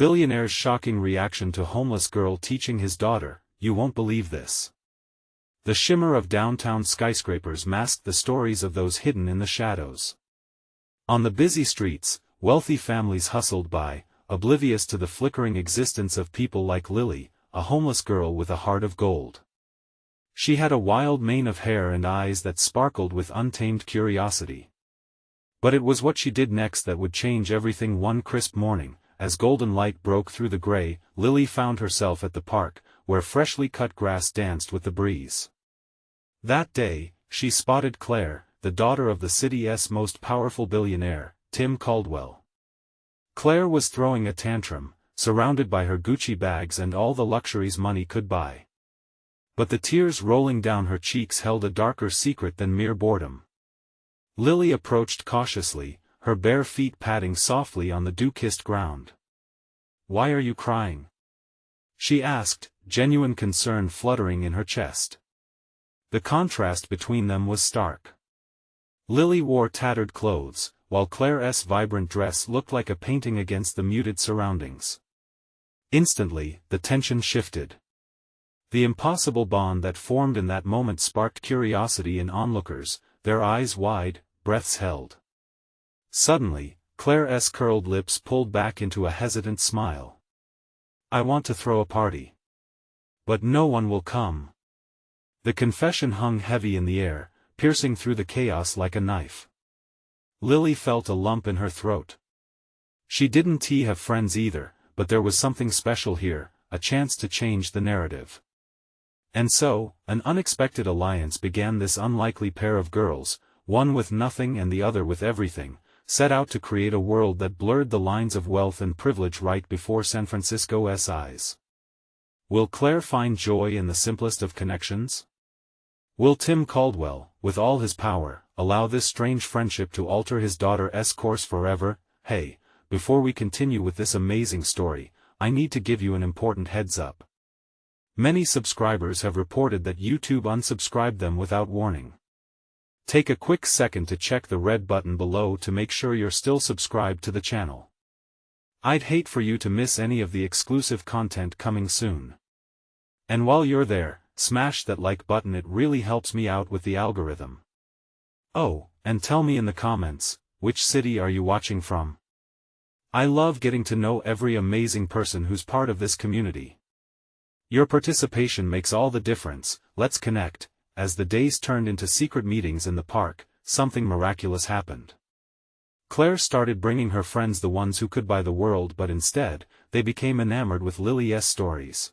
Billionaire's shocking reaction to homeless girl teaching his daughter, "You won't believe this." The shimmer of downtown skyscrapers masked the stories of those hidden in the shadows. On the busy streets, wealthy families hustled by, oblivious to the flickering existence of people like Lily, a homeless girl with a heart of gold. She had a wild mane of hair and eyes that sparkled with untamed curiosity. But it was what she did next that would change everything. One crisp morning, as golden light broke through the gray, Lily found herself at the park, where freshly cut grass danced with the breeze. That day, she spotted Claire, the daughter of the city's most powerful billionaire, Tim Caldwell. Claire was throwing a tantrum, surrounded by her Gucci bags and all the luxuries money could buy. But the tears rolling down her cheeks held a darker secret than mere boredom. Lily approached cautiously, her bare feet padding softly on the dew-kissed ground. "Why are you crying?" she asked, genuine concern fluttering in her chest. The contrast between them was stark. Lily wore tattered clothes, while Claire's vibrant dress looked like a painting against the muted surroundings. Instantly, the tension shifted. The impossible bond that formed in that moment sparked curiosity in onlookers, their eyes wide, breaths held. Suddenly, Claire's curled lips pulled back into a hesitant smile. "I want to throw a party. But no one will come." The confession hung heavy in the air, piercing through the chaos like a knife. Lily felt a lump in her throat. She didn't have friends either, but there was something special here, a chance to change the narrative. And so, an unexpected alliance began. This unlikely pair of girls, one with nothing and the other with everything, set out to create a world that blurred the lines of wealth and privilege right before San Francisco's eyes. Will Claire find joy in the simplest of connections? Will Tim Caldwell, with all his power, allow this strange friendship to alter his daughter's course forever? Hey, before we continue with this amazing story, I need to give you an important heads up. Many subscribers have reported that YouTube unsubscribed them without warning. Take a quick second to check the red button below to make sure you're still subscribed to the channel. I'd hate for you to miss any of the exclusive content coming soon. And while you're there, smash that like button, it really helps me out with the algorithm. Oh, and tell me in the comments, which city are you watching from? I love getting to know every amazing person who's part of this community. Your participation makes all the difference. Let's connect. As the days turned into secret meetings in the park, something miraculous happened. Claire started bringing her friends, the ones who could buy the world, but instead, they became enamored with Lily's stories.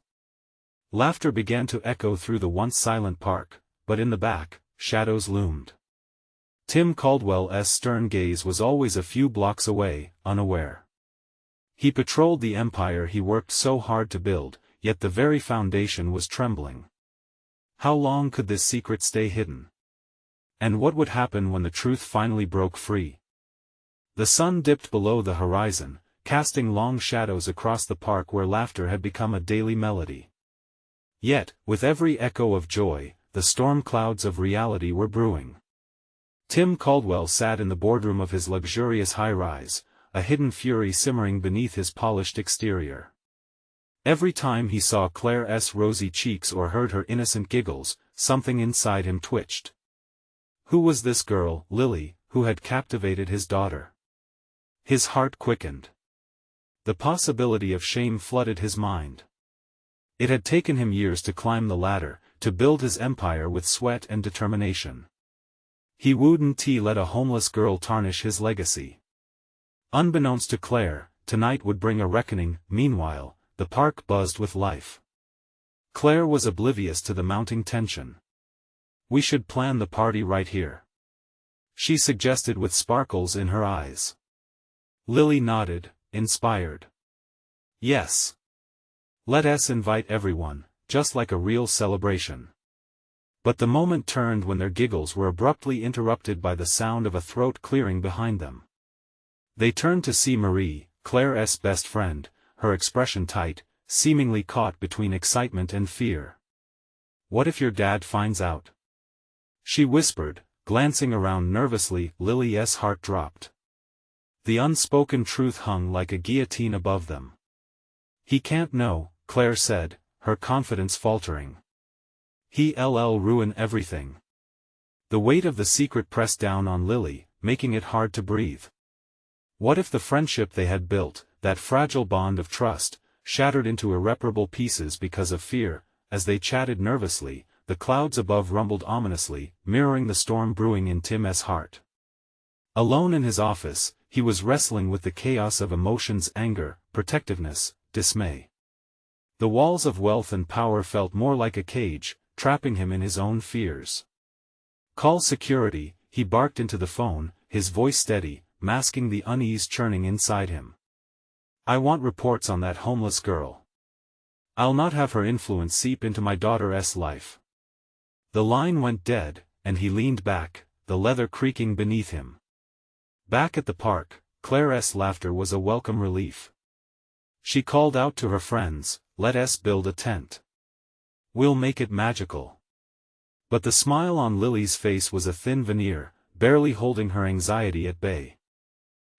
Laughter began to echo through the once silent park, but in the back, shadows loomed. Tim Caldwell's stern gaze was always a few blocks away, unaware. He patrolled the empire he worked so hard to build, yet the very foundation was trembling. How long could this secret stay hidden? And what would happen when the truth finally broke free? The sun dipped below the horizon, casting long shadows across the park where laughter had become a daily melody. Yet, with every echo of joy, the storm clouds of reality were brewing. Tim Caldwell sat in the boardroom of his luxurious high-rise, a hidden fury simmering beneath his polished exterior. Every time he saw Claire's rosy cheeks or heard her innocent giggles, something inside him twitched. Who was this girl, Lily, who had captivated his daughter? His heart quickened. The possibility of shame flooded his mind. It had taken him years to climb the ladder, to build his empire with sweat and determination. He wouldn't let a homeless girl tarnish his legacy. Unbeknownst to Claire, tonight would bring a reckoning. Meanwhile, the park buzzed with life. Claire was oblivious to the mounting tension. "We should plan the party right here," she suggested with sparkles in her eyes. Lily nodded, inspired. "Yes. Let us invite everyone, just like a real celebration." But the moment turned when their giggles were abruptly interrupted by the sound of a throat clearing behind them. They turned to see Marie, Claire's best friend, her expression tight, seemingly caught between excitement and fear. "What if your dad finds out?" she whispered, glancing around nervously. Lily's heart dropped. The unspoken truth hung like a guillotine above them. He can't know, Claire said, her confidence faltering. He'll ruin everything. The weight of the secret pressed down on Lily, making it hard to breathe. What if the friendship they had built, that fragile bond of trust, shattered into irreparable pieces because of fear? As they chatted nervously, the clouds above rumbled ominously, mirroring the storm brewing in Tim's heart. Alone in his office, he was wrestling with the chaos of emotions: anger, protectiveness, dismay. The walls of wealth and power felt more like a cage, trapping him in his own fears. "Call security," he barked into the phone, his voice steady, masking the unease churning inside him. "I want reports on that homeless girl. I'll not have her influence seep into my daughter's life." The line went dead, and he leaned back, the leather creaking beneath him. Back at the park, Claire's laughter was a welcome relief. She called out to her friends, "Let us build a tent. We'll make it magical." But the smile on Lily's face was a thin veneer, barely holding her anxiety at bay.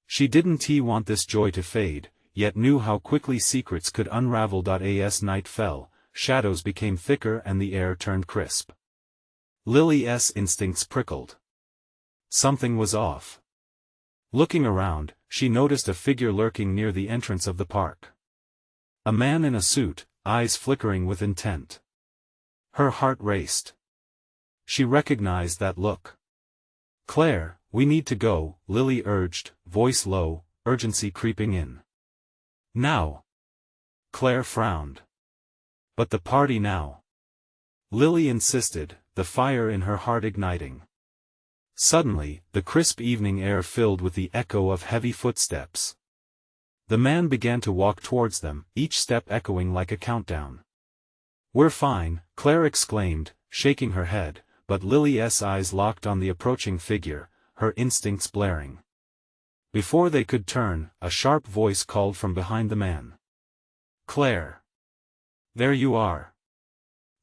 She didn't want this joy to fade, yet knew how quickly secrets could unravel. As night fell, shadows became thicker and the air turned crisp. Lily's instincts prickled. Something was off. Looking around, she noticed a figure lurking near the entrance of the park. A man in a suit, eyes flickering with intent. Her heart raced. She recognized that look. "Claire, we need to go," Lily urged, voice low, urgency creeping in. "Now." Claire frowned. "But the party now." Lily insisted, the fire in her heart igniting. Suddenly, the crisp evening air filled with the echo of heavy footsteps. The man began to walk towards them, each step echoing like a countdown. "We're fine," Claire exclaimed, shaking her head, but Lily's eyes locked on the approaching figure, her instincts blaring. Before they could turn, a sharp voice called from behind the man. "Claire! There you are."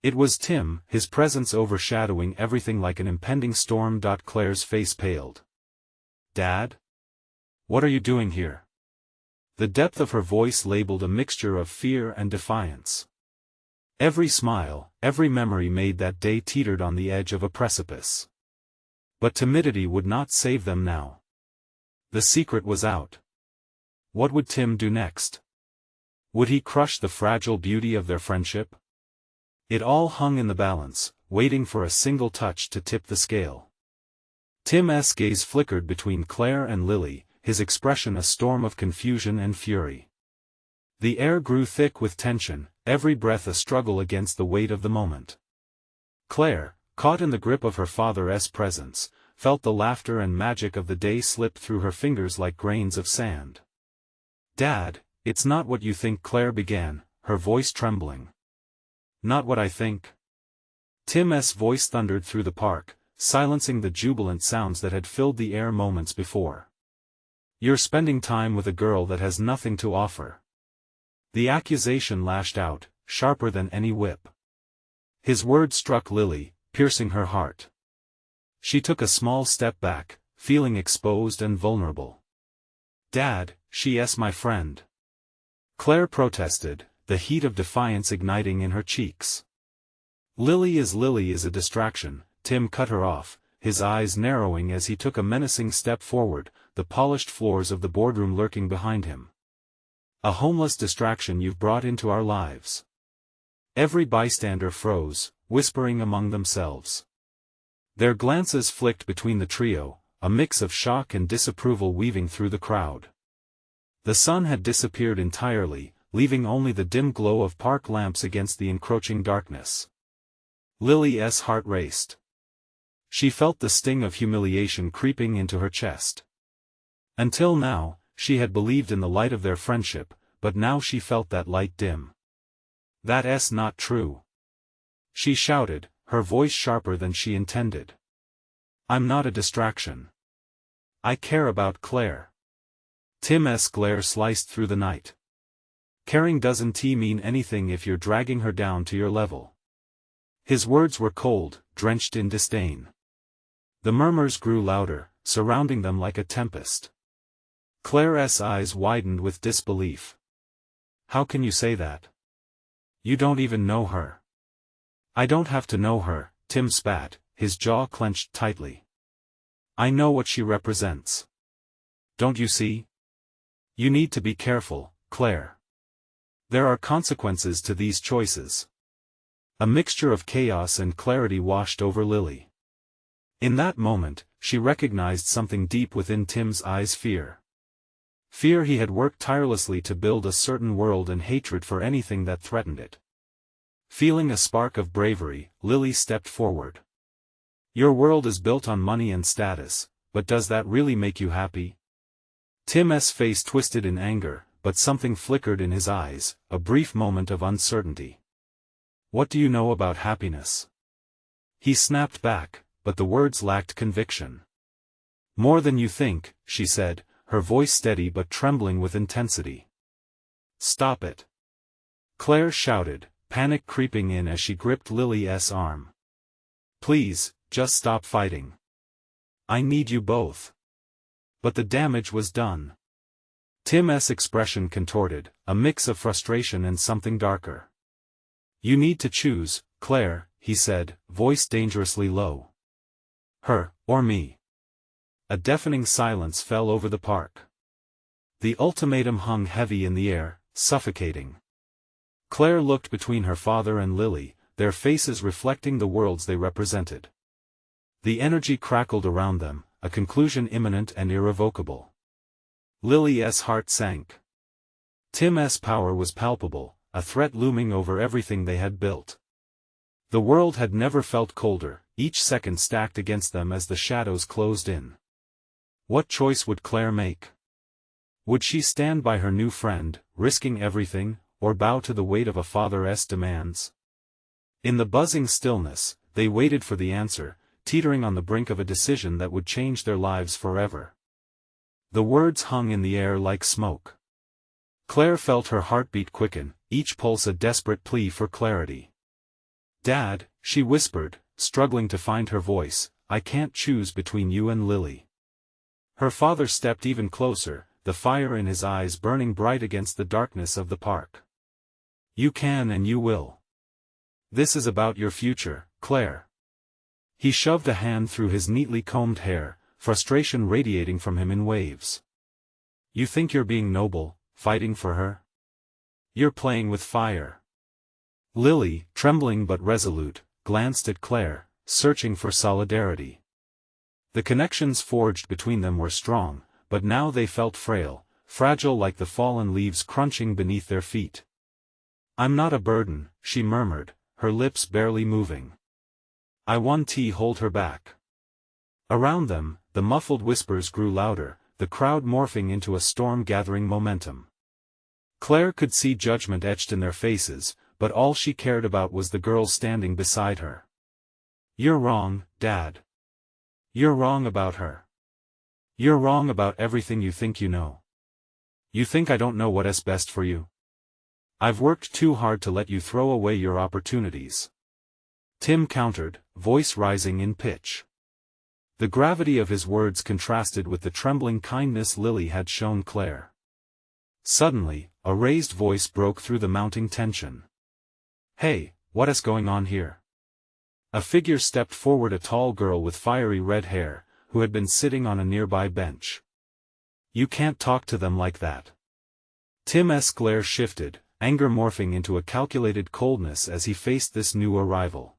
It was Tim, his presence overshadowing everything like an impending storm. Claire's face paled. "Dad? What are you doing here?" The depth of her voice labeled a mixture of fear and defiance. Every smile, every memory made that day teetered on the edge of a precipice. But timidity would not save them now. The secret was out. What would Tim do next? Would he crush the fragile beauty of their friendship? It all hung in the balance, waiting for a single touch to tip the scale. Tim's gaze flickered between Claire and Lily, his expression a storm of confusion and fury. The air grew thick with tension, every breath a struggle against the weight of the moment. Claire, caught in the grip of her father's presence, felt the laughter and magic of the day slip through her fingers like grains of sand. "Dad, it's not what you think," Claire began, her voice trembling. "Not what I think?" Tim's voice thundered through the park, silencing the jubilant sounds that had filled the air moments before. "You're spending time with a girl that has nothing to offer." The accusation lashed out, sharper than any whip. His words struck Lily, piercing her heart. She took a small step back, feeling exposed and vulnerable. "Dad, she's my friend." Claire protested, the heat of defiance igniting in her cheeks. Lily is a distraction," Tim cut her off, his eyes narrowing as he took a menacing step forward, the polished floors of the boardroom lurking behind him. "A homeless distraction you've brought into our lives." Every bystander froze, whispering among themselves. Their glances flicked between the trio, a mix of shock and disapproval weaving through the crowd. The sun had disappeared entirely, leaving only the dim glow of park lamps against the encroaching darkness. Lily's heart raced. She felt the sting of humiliation creeping into her chest. Until now, she had believed in the light of their friendship, but now she felt that light dim. "That's not true," she shouted, her voice sharper than she intended. "I'm not a distraction. I care about Claire." Tim's glare sliced through the night. "Caring doesn't mean anything if you're dragging her down to your level." His words were cold, drenched in disdain. The murmurs grew louder, surrounding them like a tempest. Claire's eyes widened with disbelief. How can you say that? You don't even know her. I don't have to know her, Tim spat, his jaw clenched tightly. I know what she represents. Don't you see? You need to be careful, Claire. There are consequences to these choices. A mixture of chaos and clarity washed over Lily. In that moment, she recognized something deep within Tim's eyes: fear. Fear he had worked tirelessly to build a certain world, and hatred for anything that threatened it. Feeling a spark of bravery, Lily stepped forward. Your world is built on money and status, but does that really make you happy? Tim's face twisted in anger, but something flickered in his eyes, a brief moment of uncertainty. What do you know about happiness? He snapped back, but the words lacked conviction. More than you think, she said, her voice steady but trembling with intensity. Stop it! Claire shouted, panic creeping in as she gripped Lily's arm. Please, just stop fighting. I need you both. But the damage was done. Tim's expression contorted, a mix of frustration and something darker. You need to choose, Claire, he said, voice dangerously low. Her, or me. A deafening silence fell over the park. The ultimatum hung heavy in the air, suffocating. Claire looked between her father and Lily, their faces reflecting the worlds they represented. The energy crackled around them, a conclusion imminent and irrevocable. Lily's heart sank. Tim's power was palpable, a threat looming over everything they had built. The world had never felt colder, each second stacked against them as the shadows closed in. What choice would Claire make? Would she stand by her new friend, risking everything, or bow to the weight of a father's demands? In the buzzing stillness, they waited for the answer, teetering on the brink of a decision that would change their lives forever. The words hung in the air like smoke. Claire felt her heartbeat quicken, each pulse a desperate plea for clarity. Dad, she whispered, struggling to find her voice, I can't choose between you and Lily. Her father stepped even closer, the fire in his eyes burning bright against the darkness of the park. You can and you will. This is about your future, Claire. He shoved a hand through his neatly combed hair, frustration radiating from him in waves. You think you're being noble, fighting for her? You're playing with fire. Lily, trembling but resolute, glanced at Claire, searching for solidarity. The connections forged between them were strong, but now they felt frail, fragile like the fallen leaves crunching beneath their feet. I'm not a burden, she murmured, her lips barely moving. I want to hold her back. Around them, the muffled whispers grew louder, the crowd morphing into a storm gathering momentum. Claire could see judgment etched in their faces, but all she cared about was the girl standing beside her. You're wrong, Dad. You're wrong about her. You're wrong about everything you think you know. You think I don't know what's best for you? I've worked too hard to let you throw away your opportunities. Tim countered, voice rising in pitch. The gravity of his words contrasted with the trembling kindness Lily had shown Claire. Suddenly, a raised voice broke through the mounting tension. Hey, what's going on here? A figure stepped forward, a tall girl with fiery red hair, who had been sitting on a nearby bench. You can't talk to them like that. Tim's glare shifted, anger morphing into a calculated coldness as he faced this new arrival.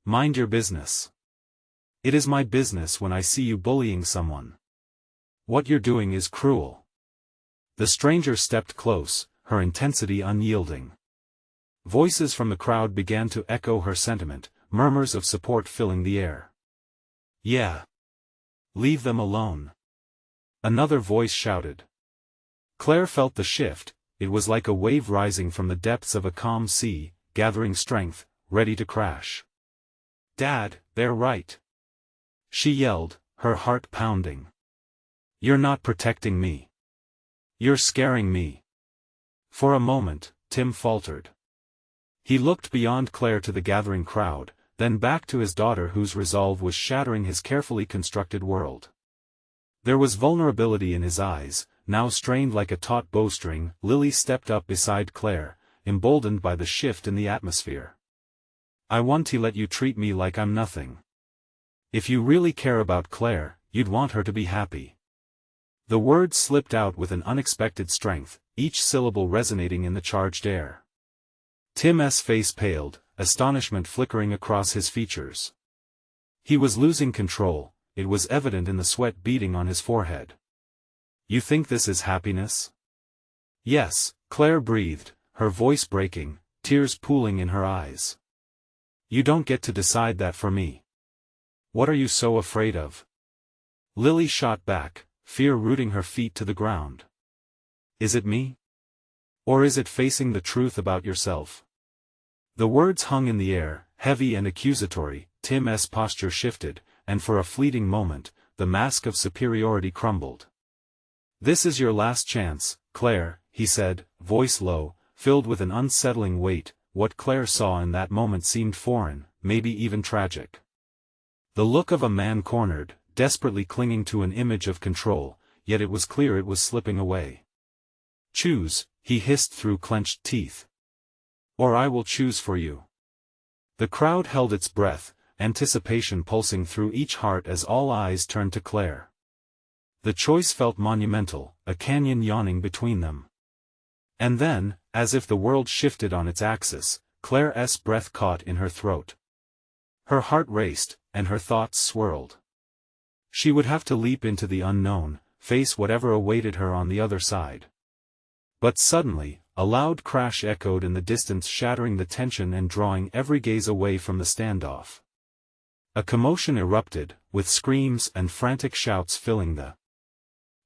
Mind your business. It is my business when I see you bullying someone. What you're doing is cruel. The stranger stepped close, her intensity unyielding. Voices from the crowd began to echo her sentiment, murmurs of support filling the air. Yeah. Leave them alone. Another voice shouted. Claire felt the shift, it was like a wave rising from the depths of a calm sea, gathering strength, ready to crash. Dad, they're right. She yelled, her heart pounding. You're not protecting me. You're scaring me. For a moment, Tim faltered. He looked beyond Claire to the gathering crowd, then back to his daughter whose resolve was shattering his carefully constructed world. There was vulnerability in his eyes, now strained like a taut bowstring. Lily stepped up beside Claire, emboldened by the shift in the atmosphere. "I want to let you treat me like I'm nothing. If you really care about Claire, you'd want her to be happy." The words slipped out with an unexpected strength, each syllable resonating in the charged air. Tim's face paled, astonishment flickering across his features. He was losing control, it was evident in the sweat beading on his forehead. "You think this is happiness?" "Yes," Claire breathed, her voice breaking, tears pooling in her eyes. "You don't get to decide that for me. What are you so afraid of?" Lily shot back, fear rooting her feet to the ground. "Is it me? Or is it facing the truth about yourself?" The words hung in the air, heavy and accusatory. Tim's posture shifted, and for a fleeting moment, the mask of superiority crumbled. "This is your last chance, Claire," he said, voice low, filled with an unsettling weight. What Claire saw in that moment seemed foreign, maybe even tragic. The look of a man cornered, desperately clinging to an image of control, yet it was clear it was slipping away. "Choose," he hissed through clenched teeth. "Or I will choose for you." The crowd held its breath, anticipation pulsing through each heart as all eyes turned to Claire. The choice felt monumental, a canyon yawning between them. And then, as if the world shifted on its axis, Claire's breath caught in her throat. Her heart raced, and her thoughts swirled. She would have to leap into the unknown, face whatever awaited her on the other side. But suddenly, a loud crash echoed in the distance, shattering the tension and drawing every gaze away from the standoff. A commotion erupted, with screams and frantic shouts filling the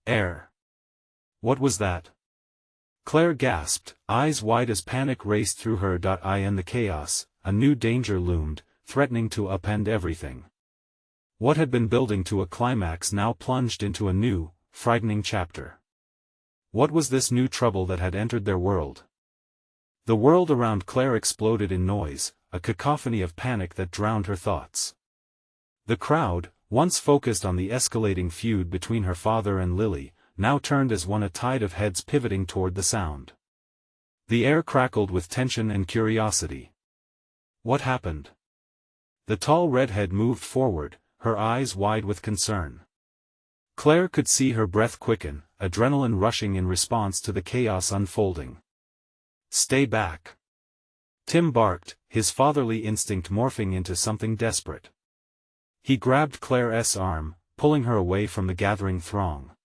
air. "What was that?" Claire gasped, eyes wide as panic raced through her. In the chaos, a new danger loomed, threatening to upend everything. What had been building to a climax now plunged into a new, frightening chapter. What was this new trouble that had entered their world? The world around Claire exploded in noise, a cacophony of panic that drowned her thoughts. The crowd, once focused on the escalating feud between her father and Lily, now turned as one, a tide of heads pivoting toward the sound. The air crackled with tension and curiosity. What happened? The tall redhead moved forward, her eyes wide with concern. Claire could see her breath quicken, adrenaline rushing in response to the chaos unfolding. "Stay back!" Tim barked, his fatherly instinct morphing into something desperate. He grabbed Claire's arm, pulling her away from the gathering throng.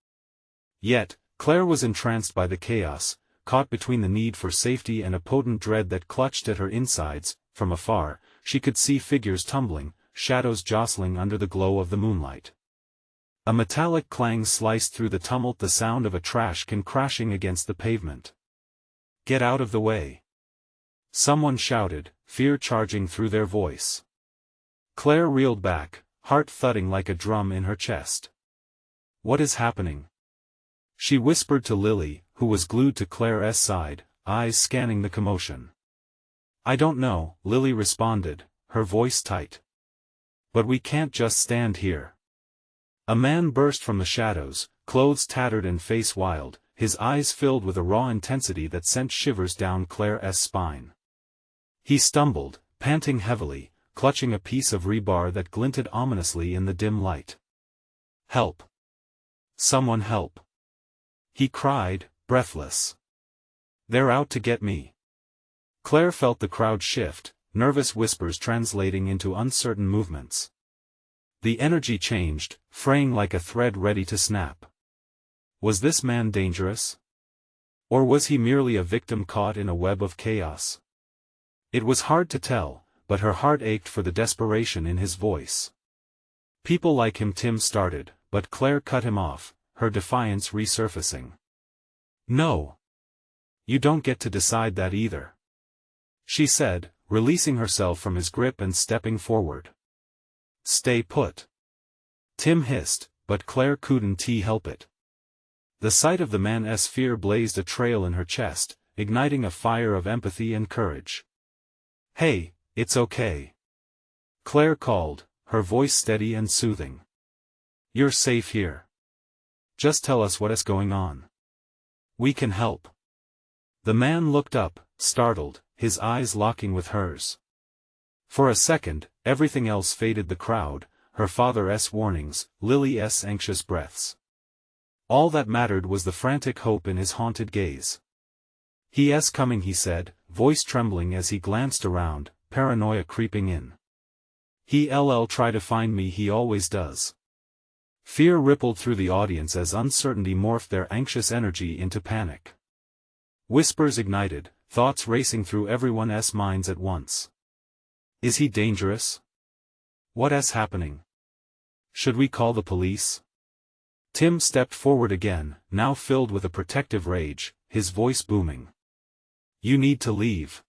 Yet, Claire was entranced by the chaos, caught between the need for safety and a potent dread that clutched at her insides. From afar, she could see figures tumbling, shadows jostling under the glow of the moonlight. A metallic clang sliced through the tumult, the sound of a trash can crashing against the pavement. "Get out of the way!" someone shouted, fear charging through their voice. Claire reeled back, heart thudding like a drum in her chest. "What is happening?" she whispered to Lily, who was glued to Claire's side, eyes scanning the commotion. "I don't know," Lily responded, her voice tight. "But we can't just stand here." A man burst from the shadows, clothes tattered and face wild, his eyes filled with a raw intensity that sent shivers down Claire's spine. He stumbled, panting heavily, clutching a piece of rebar that glinted ominously in the dim light. "Help! Someone help!" he cried, breathless. "They're out to get me." Claire felt the crowd shift, nervous whispers translating into uncertain movements. The energy changed, fraying like a thread ready to snap. Was this man dangerous? Or was he merely a victim caught in a web of chaos? It was hard to tell, but her heart ached for the desperation in his voice. "People like him," Tim started, but Claire cut him off, her defiance resurfacing. "No. You don't get to decide that either," she said, releasing herself from his grip and stepping forward. "Stay put," Tim hissed, but Claire couldn't help it. The sight of the man's fear blazed a trail in her chest, igniting a fire of empathy and courage. "Hey, it's okay," Claire called, her voice steady and soothing. "You're safe here. Just tell us what is going on." We can help. The man looked up, startled, his eyes locking with hers. For a second, everything else faded: the crowd, her father's warnings, Lily's anxious breaths. All that mattered was the frantic hope in his haunted gaze. "He's coming," he said, voice trembling as he glanced around, paranoia creeping in. "He'll try to find me, he always does." Fear rippled through the audience as uncertainty morphed their anxious energy into panic. Whispers ignited, thoughts racing through everyone's minds at once. Is he dangerous? What's happening? Should we call the police? Tim stepped forward again, now filled with a protective rage, his voice booming. You need to leave.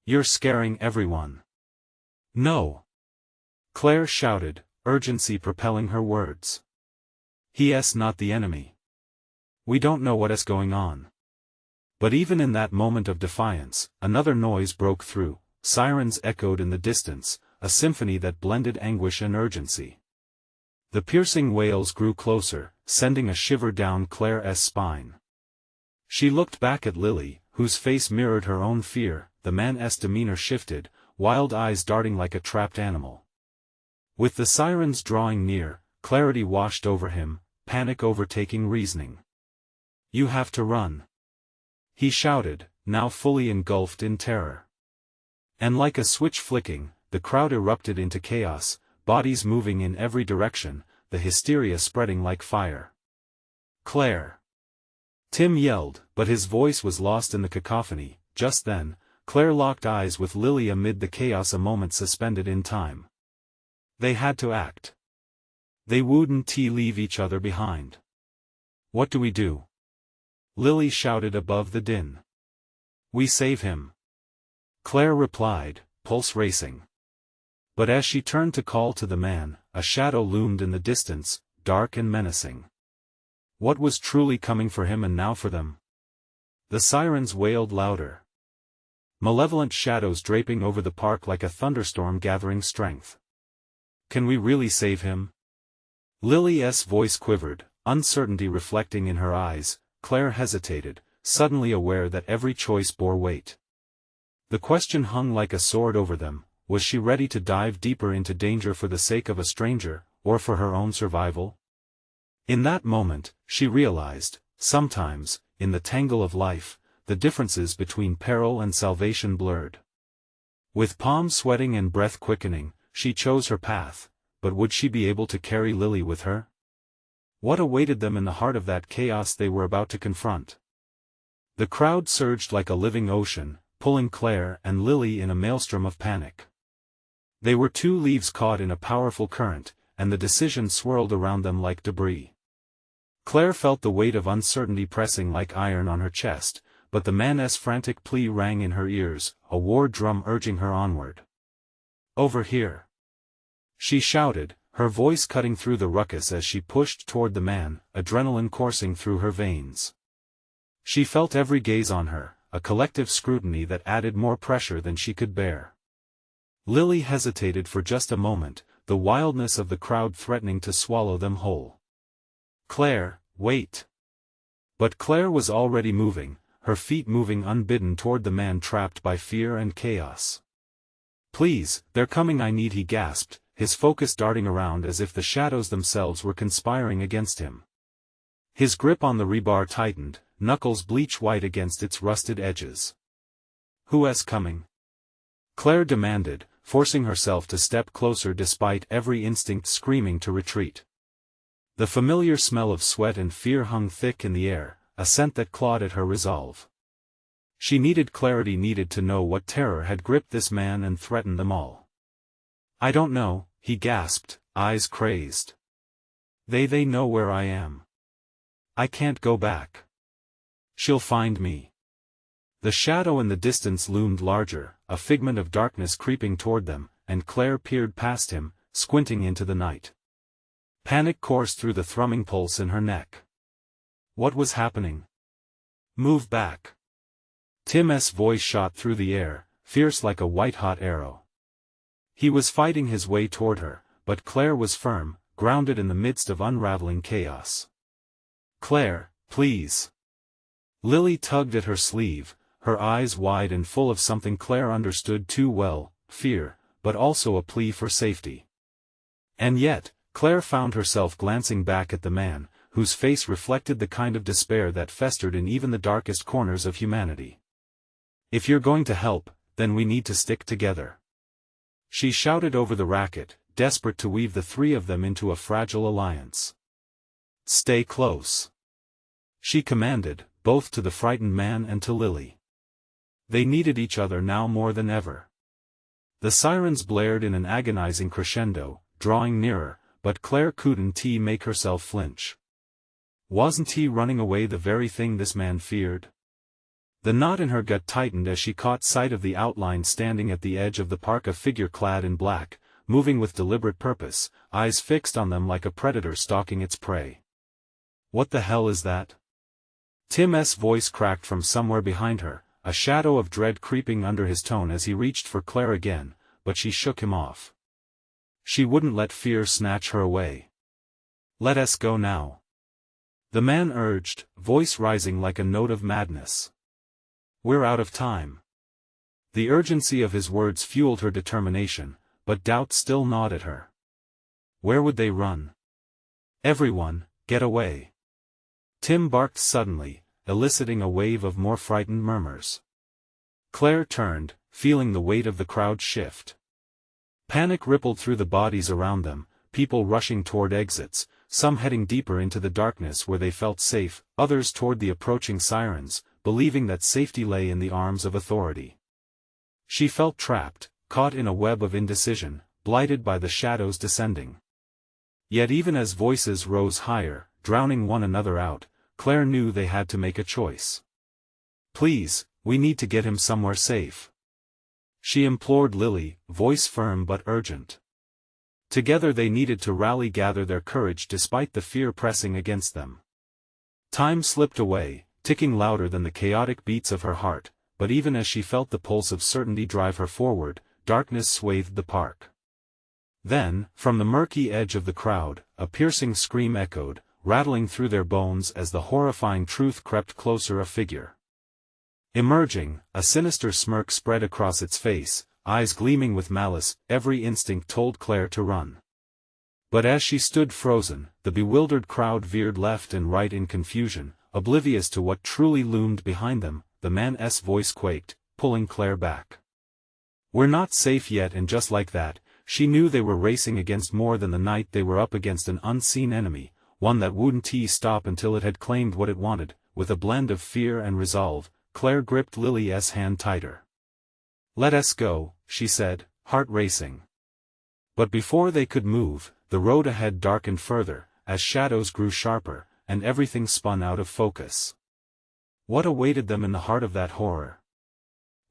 You're scaring everyone. No. Claire shouted, urgency propelling her words. He's not the enemy. We don't know what's going on. But even in that moment of defiance, another noise broke through. Sirens echoed in the distance, a symphony that blended anguish and urgency. The piercing wails grew closer, sending a shiver down Claire's spine. She looked back at Lily, whose face mirrored her own fear. The man's demeanor shifted, wild eyes darting like a trapped animal. With the sirens drawing near, clarity washed over him, panic overtaking reasoning. You have to run. He shouted, now fully engulfed in terror. And like a switch flicking, the crowd erupted into chaos, bodies moving in every direction, the hysteria spreading like fire. Claire! Tim yelled, but his voice was lost in the cacophony. Just then, Claire locked eyes with Lily amid the chaos, a moment suspended in time. They had to act. They wouldn't leave each other behind. What do we do? Lily shouted above the din. We save him. Claire replied, pulse racing. But as she turned to call to the man, a shadow loomed in the distance, dark and menacing. What was truly coming for him and now for them? The sirens wailed louder. Malevolent shadows draping over the park like a thunderstorm gathering strength. Can we really save him? Lily's voice quivered, uncertainty reflecting in her eyes. Claire hesitated, suddenly aware that every choice bore weight. The question hung like a sword over them: was she ready to dive deeper into danger for the sake of a stranger, or for her own survival? In that moment, she realized, sometimes, in the tangle of life, the differences between peril and salvation blurred. With palms sweating and breath quickening, she chose her path, but would she be able to carry Lily with her? What awaited them in the heart of that chaos they were about to confront? The crowd surged like a living ocean, pulling Claire and Lily in a maelstrom of panic. They were two leaves caught in a powerful current, and the decision swirled around them like debris. Claire felt the weight of uncertainty pressing like iron on her chest, but the man's frantic plea rang in her ears, a war drum urging her onward. Over here! She shouted, her voice cutting through the ruckus as she pushed toward the man, adrenaline coursing through her veins. She felt every gaze on her, a collective scrutiny that added more pressure than she could bear. Lily hesitated for just a moment, the wildness of the crowd threatening to swallow them whole. Claire, wait! But Claire was already moving, her feet moving unbidden toward the man trapped by fear and chaos. Please, they're coming, I need, he gasped, his focus darting around as if the shadows themselves were conspiring against him. His grip on the rebar tightened, knuckles bleach white against its rusted edges. Who's coming? Claire demanded, forcing herself to step closer despite every instinct screaming to retreat. The familiar smell of sweat and fear hung thick in the air, a scent that clawed at her resolve. She needed clarity, needed to know what terror had gripped this man and threatened them all. I don't know, he gasped, eyes crazed. They know where I am. I can't go back. She'll find me. The shadow in the distance loomed larger, a figment of darkness creeping toward them, and Claire peered past him, squinting into the night. Panic coursed through the thrumming pulse in her neck. What was happening? Move back. Tim's voice shot through the air, fierce like a white-hot arrow. He was fighting his way toward her, but Claire was firm, grounded in the midst of unraveling chaos. Claire, please. Lily tugged at her sleeve, her eyes wide and full of something Claire understood too well, fear, but also a plea for safety. And yet, Claire found herself glancing back at the man, whose face reflected the kind of despair that festered in even the darkest corners of humanity. "If you're going to help, then we need to stick together," she shouted over the racket, desperate to weave the three of them into a fragile alliance. "Stay close," she commanded, both to the frightened man and to Lily. They needed each other now more than ever. The sirens blared in an agonizing crescendo, drawing nearer, but Claire couldn't make herself flinch. Wasn't he running away the very thing this man feared? The knot in her gut tightened as she caught sight of the outline standing at the edge of the park, a figure clad in black, moving with deliberate purpose, eyes fixed on them like a predator stalking its prey. "What the hell is that?" Tim's voice cracked from somewhere behind her, a shadow of dread creeping under his tone as he reached for Claire again, but she shook him off. She wouldn't let fear snatch her away. "Let us go now," the man urged, voice rising like a note of madness. "We're out of time." The urgency of his words fueled her determination, but doubt still gnawed at her. Where would they run? "Everyone, get away!" Tim barked suddenly, eliciting a wave of more frightened murmurs. Claire turned, feeling the weight of the crowd shift. Panic rippled through the bodies around them, people rushing toward exits, some heading deeper into the darkness where they felt safe, others toward the approaching sirens, believing that safety lay in the arms of authority. She felt trapped, caught in a web of indecision, blighted by the shadows descending. Yet even as voices rose higher, drowning one another out, Claire knew they had to make a choice. "Please, we need to get him somewhere safe," she implored Lily, voice firm but urgent. Together they needed to gather their courage despite the fear pressing against them. Time slipped away, ticking louder than the chaotic beats of her heart, but even as she felt the pulse of certainty drive her forward, darkness swathed the park. Then, from the murky edge of the crowd, a piercing scream echoed, rattling through their bones as the horrifying truth crept closer, a figure. Emerging, a sinister smirk spread across its face, eyes gleaming with malice, every instinct told Claire to run. But as she stood frozen, the bewildered crowd veered left and right in confusion, oblivious to what truly loomed behind them. The man's voice quaked, pulling Claire back. "We're not safe yet," and just like that, she knew they were racing against more than the night. They were up against an unseen enemy, one that wouldn't stop until it had claimed what it wanted. With a blend of fear and resolve, Claire gripped Lily's hand tighter. "Let us go," she said, heart racing. But before they could move, the road ahead darkened further, as shadows grew sharper, and everything spun out of focus. What awaited them in the heart of that horror?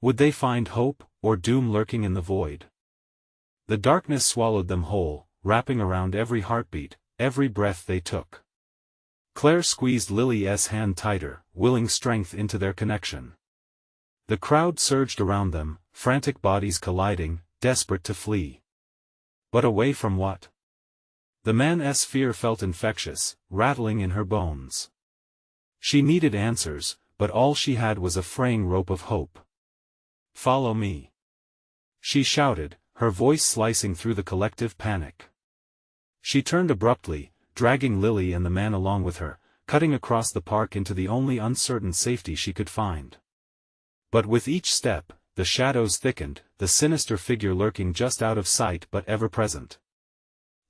Would they find hope, or doom lurking in the void? The darkness swallowed them whole, wrapping around every heartbeat, every breath they took. Claire squeezed Lily's hand tighter, willing strength into their connection. The crowd surged around them, frantic bodies colliding, desperate to flee. But away from what? The man's fear felt infectious, rattling in her bones. She needed answers, but all she had was a fraying rope of hope. "Follow me," she shouted, her voice slicing through the collective panic. She turned abruptly, dragging Lily and the man along with her, cutting across the park into the only uncertain safety she could find. But with each step, the shadows thickened, the sinister figure lurking just out of sight but ever present.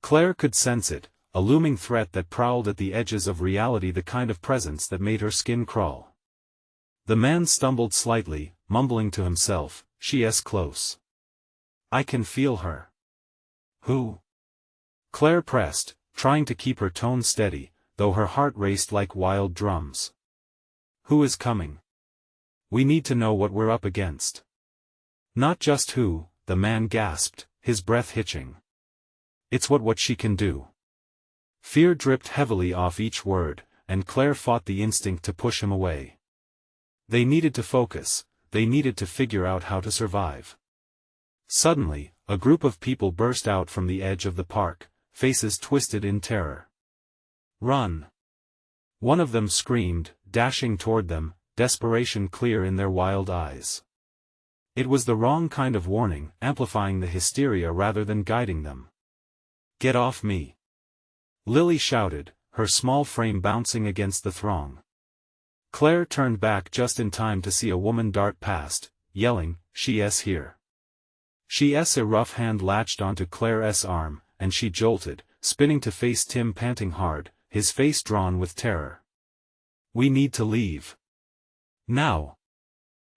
Claire could sense it, a looming threat that prowled at the edges of reality, the kind of presence that made her skin crawl. The man stumbled slightly, mumbling to himself, "She's close. I can feel her." "Who?" Claire pressed, trying to keep her tone steady, though her heart raced like wild drums. "Who is coming? We need to know what we're up against." "Not just who," the man gasped, his breath hitching. "It's what she can do." Fear dripped heavily off each word, and Claire fought the instinct to push him away. They needed to focus, they needed to figure out how to survive. Suddenly, a group of people burst out from the edge of the park, faces twisted in terror. "Run!" one of them screamed, dashing toward them, desperation clear in their wild eyes. It was the wrong kind of warning, amplifying the hysteria rather than guiding them. "Get off me!" Lily shouted, her small frame bouncing against the throng. Claire turned back just in time to see a woman dart past, yelling, "She's here!" A rough hand latched onto Claire's arm, and she jolted, spinning to face Tim panting hard, his face drawn with terror. "We need to leave. Now!"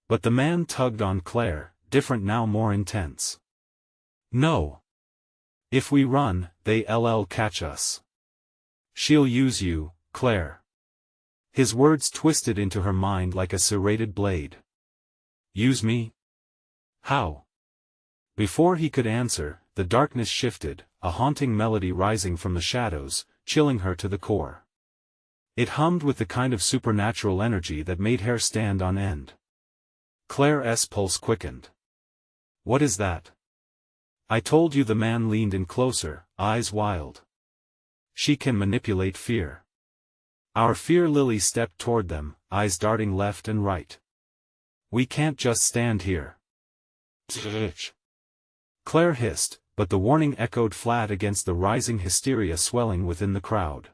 But the man tugged on Claire, different now, more intense. "No. If we run, they'll catch us. She'll use you, Claire." His words twisted into her mind like a serrated blade. "Use me? How?" Before he could answer, the darkness shifted, a haunting melody rising from the shadows, chilling her to the core. It hummed with the kind of supernatural energy that made hair stand on end. Claire's pulse quickened. "What is that?" "I told you." The man leaned in closer, eyes wild. "She can manipulate fear." "Our fear." Lily stepped toward them, eyes darting left and right. "We can't just stand here." Claire hissed, but the warning echoed flat against the rising hysteria swelling within the crowd.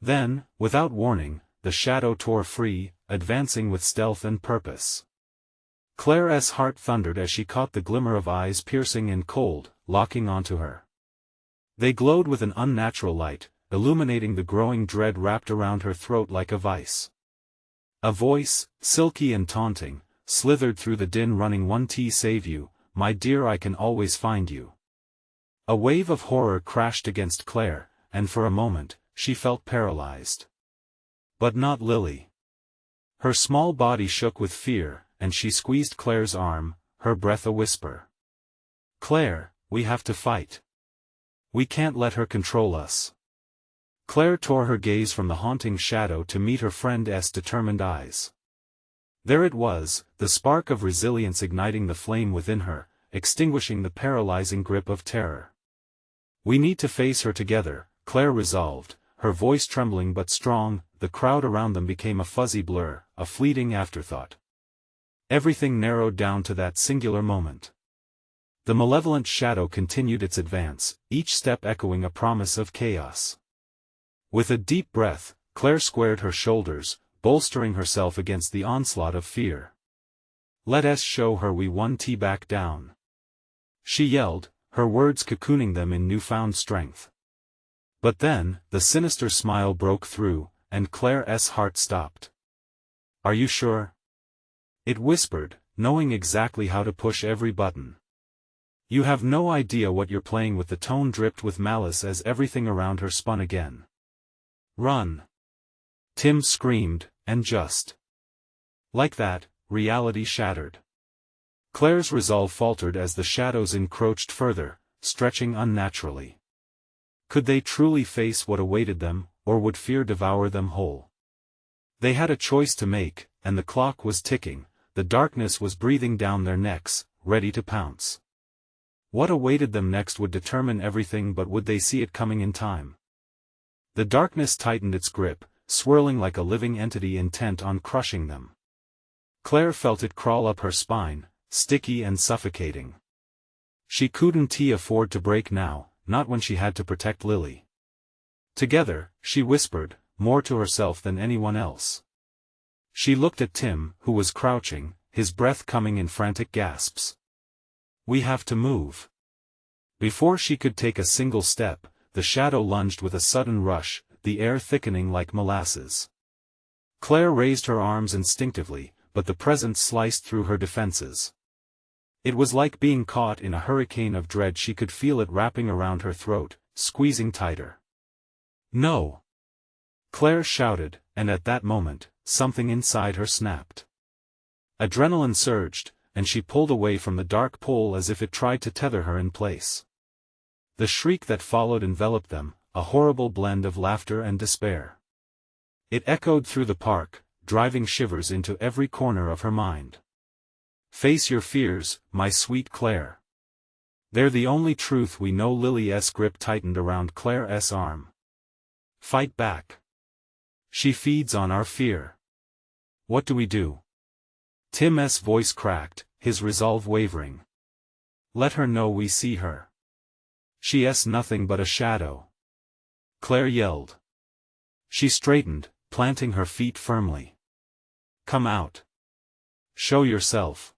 Then, without warning, the shadow tore free, advancing with stealth and purpose. Claire's heart thundered as she caught the glimmer of eyes piercing and cold, locking onto her. They glowed with an unnatural light, illuminating the growing dread wrapped around her throat like a vice. A voice, silky and taunting, slithered through the din, running, "One T save you, my dear, I can always find you." A wave of horror crashed against Claire, and for a moment, she felt paralyzed. But not Lily. Her small body shook with fear, and she squeezed Claire's arm, her breath a whisper. "Claire, we have to fight. We can't let her control us." Claire tore her gaze from the haunting shadow to meet her friend's determined eyes. There it was, the spark of resilience igniting the flame within her, extinguishing the paralyzing grip of terror. "We need to face her together," Claire resolved, her voice trembling but strong. The crowd around them became a fuzzy blur, a fleeting afterthought. Everything narrowed down to that singular moment. The malevolent shadow continued its advance, each step echoing a promise of chaos. With a deep breath, Claire squared her shoulders, bolstering herself against the onslaught of fear. "Let us show her we won't back down," she yelled, her words cocooning them in newfound strength. But then, the sinister smile broke through, and Claire's heart stopped. "Are you sure?" it whispered, knowing exactly how to push every button. "You have no idea what you're playing with." The tone dripped with malice as everything around her spun again. "Run!" Tim screamed, and just like that, reality shattered. Claire's resolve faltered as the shadows encroached further, stretching unnaturally. Could they truly face what awaited them, or would fear devour them whole? They had a choice to make, and the clock was ticking. The darkness was breathing down their necks, ready to pounce. What awaited them next would determine everything, but would they see it coming in time? The darkness tightened its grip, swirling like a living entity intent on crushing them. Claire felt it crawl up her spine, sticky and suffocating. She couldn't afford to break now, not when she had to protect Lily. Together, she whispered, more to herself than anyone else. She looked at Tim, who was crouching, his breath coming in frantic gasps. "We have to move." Before she could take a single step, the shadow lunged with a sudden rush, the air thickening like molasses. Claire raised her arms instinctively, but the presence sliced through her defenses. It was like being caught in a hurricane of dread. She could feel it wrapping around her throat, squeezing tighter. "No!" Claire shouted, and at that moment, something inside her snapped. Adrenaline surged, and she pulled away from the dark pole as if it tried to tether her in place. The shriek that followed enveloped them, a horrible blend of laughter and despair. It echoed through the park, driving shivers into every corner of her mind. "Face your fears, my sweet Claire. They're the only truth we know." Lily's grip tightened around Claire's arm. "Fight back. She feeds on our fear." What do we do? Tim's voice cracked, his resolve wavering. Let her know we see her. She's nothing but a shadow. Claire yelled. She straightened, planting her feet firmly. Come out. Show yourself.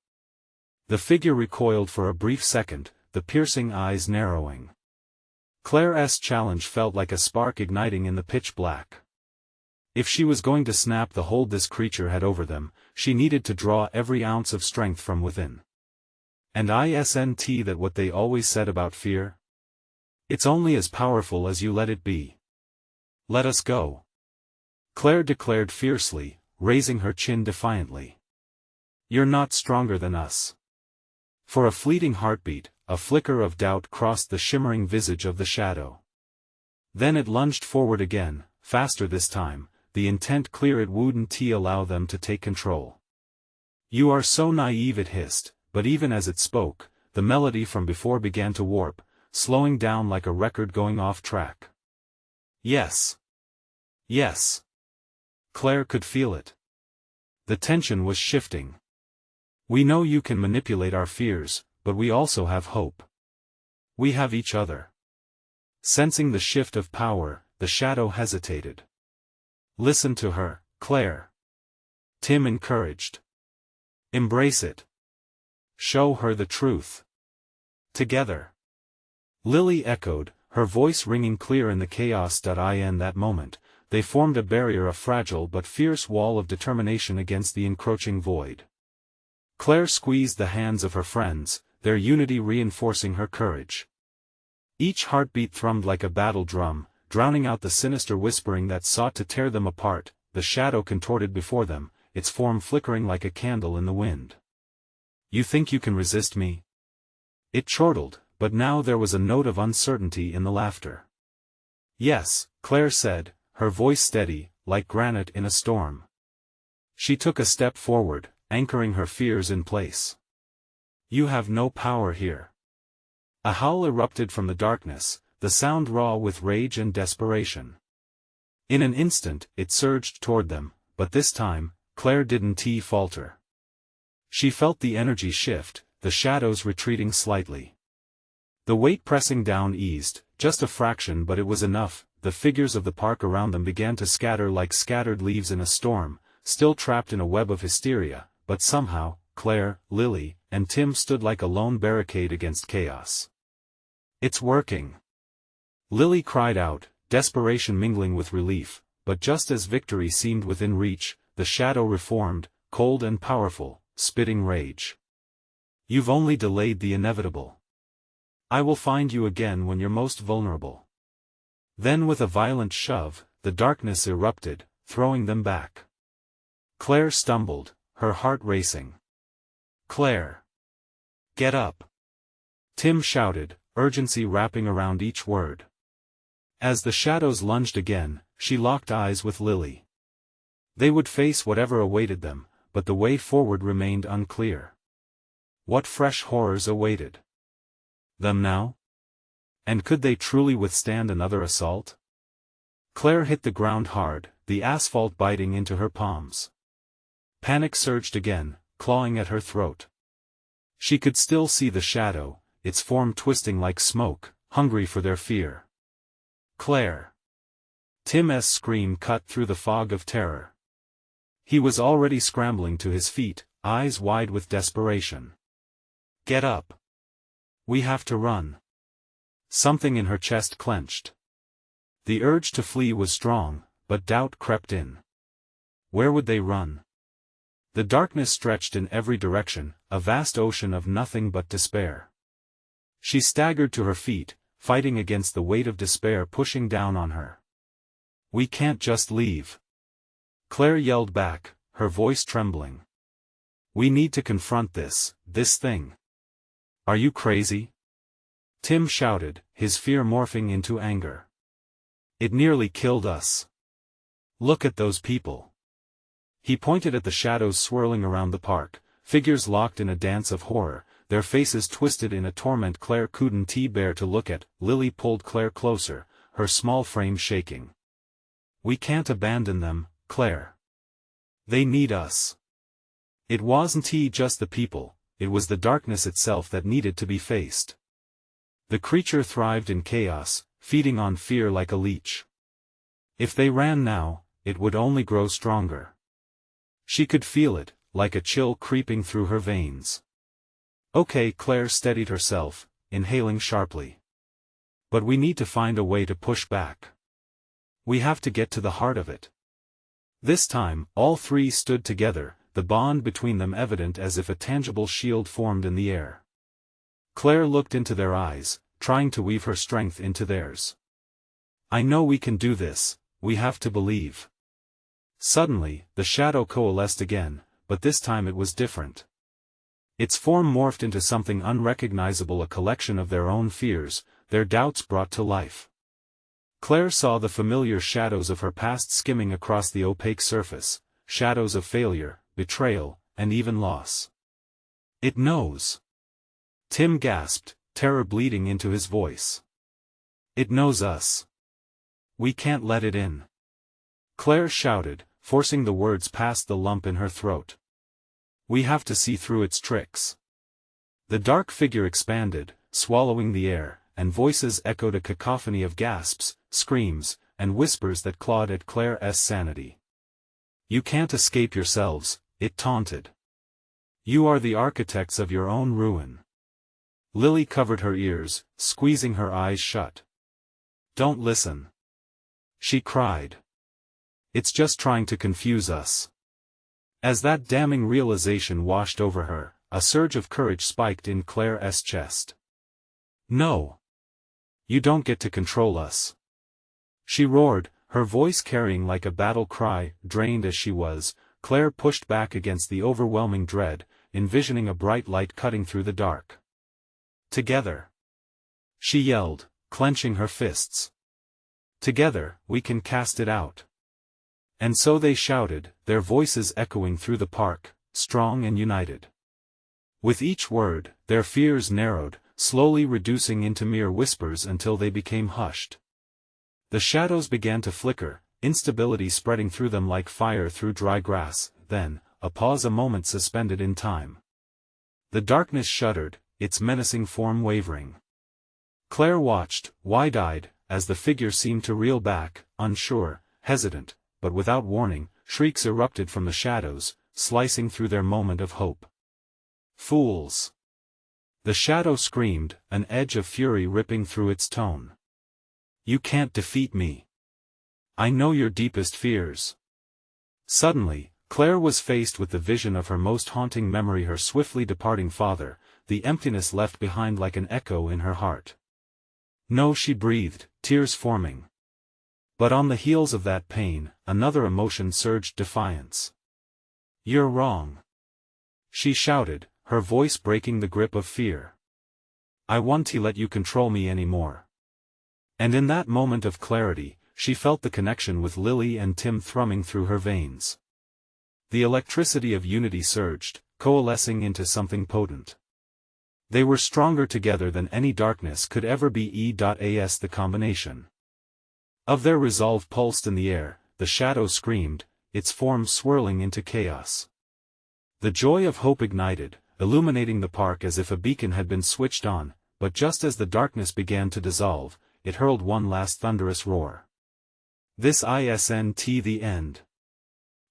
The figure recoiled for a brief second, the piercing eyes narrowing. Claire's challenge felt like a spark igniting in the pitch black. If she was going to snap the hold this creature had over them, she needed to draw every ounce of strength from within. And isn't that what they always said about fear? It's only as powerful as you let it be. Let us go. Claire declared fiercely, raising her chin defiantly. You're not stronger than us. For a fleeting heartbeat, a flicker of doubt crossed the shimmering visage of the shadow. Then it lunged forward again, faster this time, the intent clear it wouldn't allow them to take control. You are so naive, it hissed, but even as it spoke, the melody from before began to warp, slowing down like a record going off track. Yes. Yes. Claire could feel it. The tension was shifting. We know you can manipulate our fears, but we also have hope. We have each other. Sensing the shift of power, the shadow hesitated. Listen to her, Claire. Tim encouraged. Embrace it. Show her the truth. Together. Lily echoed, her voice ringing clear in the chaos. In that moment, they formed a barrier, a fragile but fierce wall of determination against the encroaching void. Claire squeezed the hands of her friends, their unity reinforcing her courage. Each heartbeat thrummed like a battle drum, drowning out the sinister whispering that sought to tear them apart. The shadow contorted before them, its form flickering like a candle in the wind. You think you can resist me? It chortled, but now there was a note of uncertainty in the laughter. Yes, Claire said, her voice steady, like granite in a storm. She took a step forward, anchoring her fears in place. You have no power here. A howl erupted from the darkness, the sound raw with rage and desperation. In an instant, it surged toward them, but this time, Claire didn't falter. She felt the energy shift, the shadows retreating slightly. The weight pressing down eased, just a fraction, but it was enough. The figures of the park around them began to scatter like scattered leaves in a storm, still trapped in a web of hysteria, but somehow, Claire, Lily, and Tim stood like a lone barricade against chaos. It's working. Lily cried out, desperation mingling with relief, but just as victory seemed within reach, the shadow reformed, cold and powerful, spitting rage. You've only delayed the inevitable. I will find you again when you're most vulnerable. Then with a violent shove, the darkness erupted, throwing them back. Claire stumbled, her heart racing. Claire! Get up! Tim shouted, urgency wrapping around each word. As the shadows lunged again, she locked eyes with Lily. They would face whatever awaited them, but the way forward remained unclear. What fresh horrors awaited them now? And could they truly withstand another assault? Claire hit the ground hard, the asphalt biting into her palms. Panic surged again, clawing at her throat. She could still see the shadow, its form twisting like smoke, hungry for their fear. Claire! Tim's scream cut through the fog of terror. He was already scrambling to his feet, eyes wide with desperation. Get up! We have to run. Something in her chest clenched. The urge to flee was strong, but doubt crept in. Where would they run? The darkness stretched in every direction, a vast ocean of nothing but despair. She staggered to her feet, fighting against the weight of despair pushing down on her. We can't just leave. Claire yelled back, her voice trembling. We need to confront this thing. Are you crazy? Tim shouted, his fear morphing into anger. It nearly killed us. Look at those people. He pointed at the shadows swirling around the park, figures locked in a dance of horror, their faces twisted in a torment Claire couldn't bear to look at. Lily pulled Claire closer, her small frame shaking. We can't abandon them, Claire. They need us. It wasn't just the people, it was the darkness itself that needed to be faced. The creature thrived in chaos, feeding on fear like a leech. If they ran now, it would only grow stronger. She could feel it, like a chill creeping through her veins. Okay, Claire steadied herself, inhaling sharply. But we need to find a way to push back. We have to get to the heart of it. This time, all three stood together, the bond between them evident as if a tangible shield formed in the air. Claire looked into their eyes, trying to weave her strength into theirs. I know we can do this, we have to believe. Suddenly, the shadow coalesced again, but this time it was different. Its form morphed into something unrecognizable, a collection of their own fears, their doubts brought to life. Claire saw the familiar shadows of her past skimming across the opaque surface, shadows of failure, betrayal, and even loss. It knows. Tim gasped, terror bleeding into his voice. It knows us. We can't let it in. Claire shouted, forcing the words past the lump in her throat. We have to see through its tricks. The dark figure expanded, swallowing the air, and voices echoed, a cacophony of gasps, screams, and whispers that clawed at Claire's sanity. You can't escape yourselves, it taunted. You are the architects of your own ruin. Lily covered her ears, squeezing her eyes shut. Don't listen. She cried. It's just trying to confuse us. As that damning realization washed over her, a surge of courage spiked in Claire's chest. No. You don't get to control us. She roared, her voice carrying like a battle cry. Drained as she was, Claire pushed back against the overwhelming dread, envisioning a bright light cutting through the dark. Together. She yelled, clenching her fists. Together, we can cast it out. And so they shouted, their voices echoing through the park, strong and united. With each word, their fears narrowed, slowly reducing into mere whispers until they became hushed. The shadows began to flicker, instability spreading through them like fire through dry grass, then, a pause, a moment suspended in time. The darkness shuddered, its menacing form wavering. Claire watched, wide-eyed, as the figure seemed to reel back, unsure, hesitant, but without warning, shrieks erupted from the shadows, slicing through their moment of hope. Fools! The shadow screamed, an edge of fury ripping through its tone. You can't defeat me. I know your deepest fears. Suddenly, Claire was faced with the vision of her most haunting memory, her swiftly departing father, the emptiness left behind like an echo in her heart. No, she breathed, tears forming. But on the heels of that pain, another emotion surged, defiance. You're wrong. She shouted, her voice breaking the grip of fear. I won't let you control me anymore. And in that moment of clarity, she felt the connection with Lily and Tim thrumming through her veins. The electricity of unity surged, coalescing into something potent. They were stronger together than any darkness could ever be. As the combination of their resolve pulsed in the air, the shadow screamed, its form swirling into chaos. The joy of hope ignited, illuminating the park as if a beacon had been switched on, but just as the darkness began to dissolve, it hurled one last thunderous roar. This isn't the end.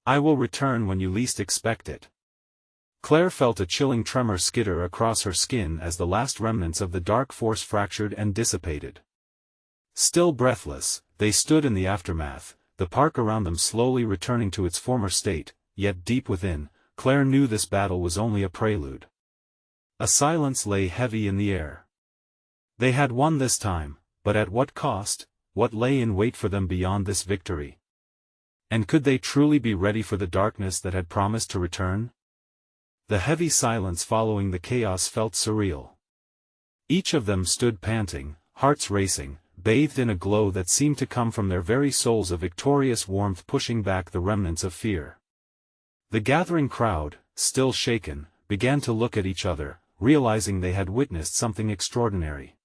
I will return when you least expect it. Claire felt a chilling tremor skitter across her skin as the last remnants of the dark force fractured and dissipated. Still breathless, they stood in the aftermath, the park around them slowly returning to its former state, yet deep within, Claire knew this battle was only a prelude. A silence lay heavy in the air. They had won this time, but at what cost? What lay in wait for them beyond this victory? And could they truly be ready for the darkness that had promised to return? The heavy silence following the chaos felt surreal. Each of them stood panting, hearts racing, bathed in a glow that seemed to come from their very souls, a victorious warmth pushing back the remnants of fear. The gathering crowd, still shaken, began to look at each other, realizing they had witnessed something extraordinary.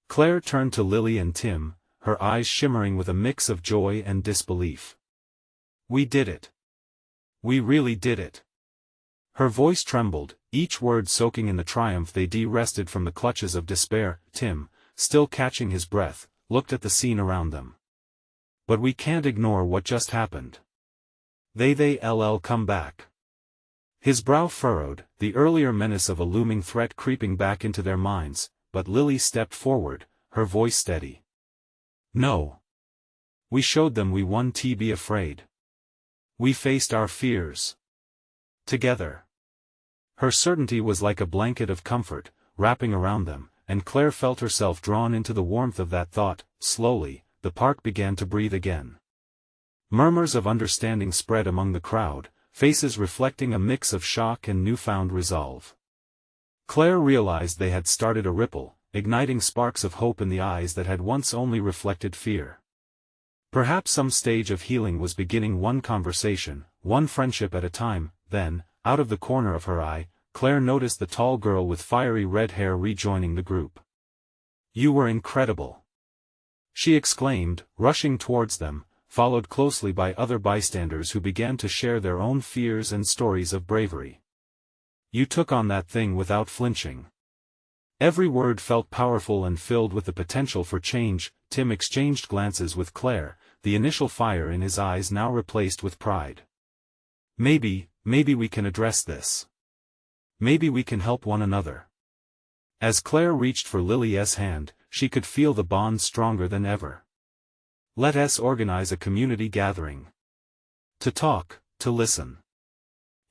Claire turned to Lily and Tim, her eyes shimmering with a mix of joy and disbelief. We did it. We really did it. Her voice trembled, each word soaking in the triumph they wrested from the clutches of despair. Tim, still catching his breath, looked at the scene around them. But we can't ignore what just happened. They'll come back. His brow furrowed, the earlier menace of a looming threat creeping back into their minds, but Lily stepped forward, her voice steady. No. We showed them we won. Be afraid. We faced our fears. Together. Her certainty was like a blanket of comfort, wrapping around them, and Claire felt herself drawn into the warmth of that thought. Slowly, the park began to breathe again. Murmurs of understanding spread among the crowd, faces reflecting a mix of shock and newfound resolve. Claire realized they had started a ripple, igniting sparks of hope in the eyes that had once only reflected fear. Perhaps some stage of healing was beginning, one conversation, one friendship at a time. Then, out of the corner of her eye, Claire noticed the tall girl with fiery red hair rejoining the group. You were incredible! She exclaimed, rushing towards them, followed closely by other bystanders who began to share their own fears and stories of bravery. You took on that thing without flinching. Every word felt powerful and filled with the potential for change. Tim exchanged glances with Claire, the initial fire in his eyes now replaced with pride. Maybe we can address this. Maybe we can help one another. As Claire reached for Lily's hand, she could feel the bond stronger than ever. Let us organize a community gathering. To talk, to listen.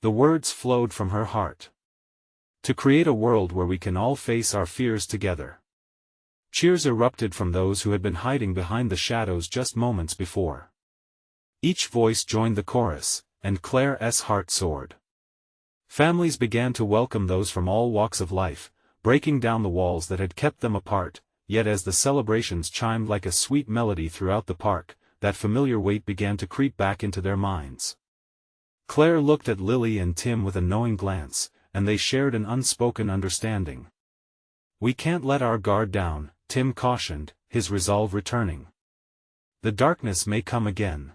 The words flowed from her heart. To create a world where we can all face our fears together. Cheers erupted from those who had been hiding behind the shadows just moments before. Each voice joined the chorus, and Claire's heart soared. Families began to welcome those from all walks of life, breaking down the walls that had kept them apart. Yet as the celebrations chimed like a sweet melody throughout the park, that familiar weight began to creep back into their minds. Claire looked at Lily and Tim with a knowing glance, and they shared an unspoken understanding. We can't let our guard down, Tim cautioned, his resolve returning. The darkness may come again.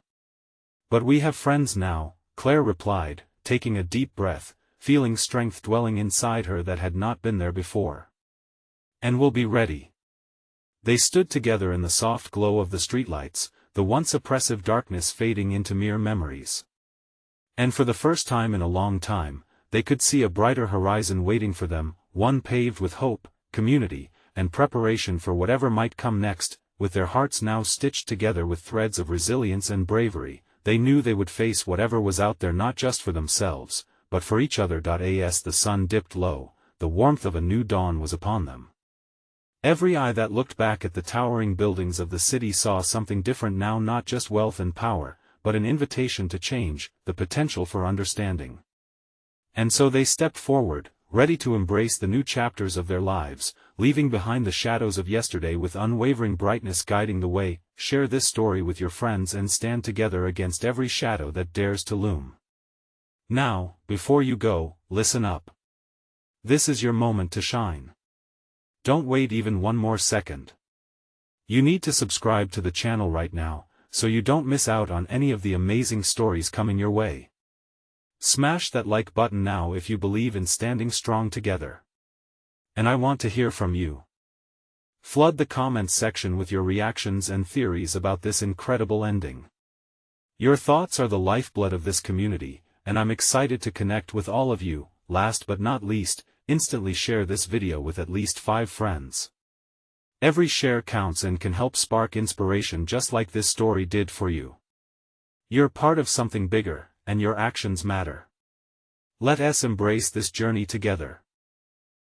But we have friends now, Claire replied, taking a deep breath, feeling strength dwelling inside her that had not been there before. And we'll be ready. They stood together in the soft glow of the streetlights, the once oppressive darkness fading into mere memories. And for the first time in a long time, they could see a brighter horizon waiting for them, one paved with hope, community, and preparation for whatever might come next. With their hearts now stitched together with threads of resilience and bravery, they knew they would face whatever was out there, not just for themselves, but for each other. As the sun dipped low, the warmth of a new dawn was upon them. Every eye that looked back at the towering buildings of the city saw something different now, not just wealth and power, but an invitation to change, the potential for understanding. And so they stepped forward, ready to embrace the new chapters of their lives, leaving behind the shadows of yesterday with unwavering brightness guiding the way. Share this story with your friends and stand together against every shadow that dares to loom. Now, before you go, listen up. This is your moment to shine. Don't wait even one more second. You need to subscribe to the channel right now, so you don't miss out on any of the amazing stories coming your way. Smash that like button now if you believe in standing strong together. And I want to hear from you. Flood the comments section with your reactions and theories about this incredible ending. Your thoughts are the lifeblood of this community, and I'm excited to connect with all of you. Last but not least, instantly share this video with at least 5 friends. Every share counts and can help spark inspiration just like this story did for you. You're part of something bigger, and your actions matter. Let us embrace this journey together.